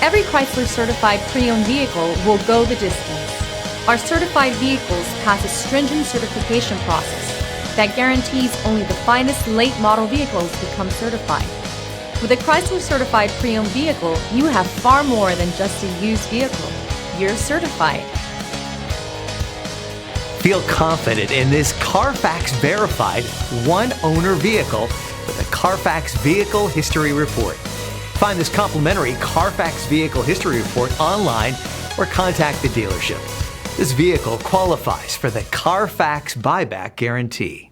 Every Chrysler certified pre-owned vehicle will go the distance. Our certified vehicles pass a stringent certification process that guarantees only the finest late model vehicles become certified. With a Chrysler certified pre-owned vehicle, you have far more than just a used vehicle. You're certified. Feel confident in this Carfax verified one-owner vehicle with a Carfax Vehicle History Report. Find this complimentary Carfax Vehicle History Report online or contact the dealership. This vehicle qualifies for the Carfax Buyback Guarantee.